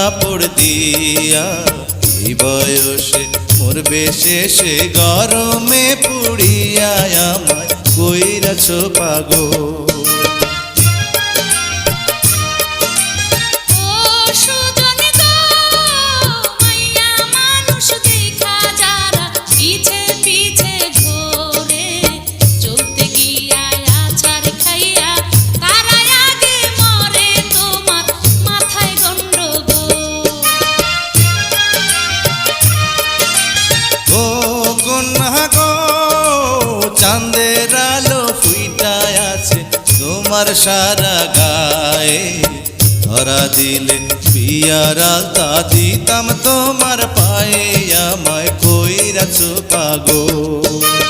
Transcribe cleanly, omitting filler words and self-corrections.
কাপড় দিয়া এই বয়সে মরবে শেষে গরমে পুড়িয়া আমায় কইরাছ পাগল। চাঁদের আলো ফুইটায় আছে তোমার সারা গায়ে, ধরা দিলে বিয়ার আলতা দিতাম তোমার পায়ে, আমায় কইরাছ পাগল।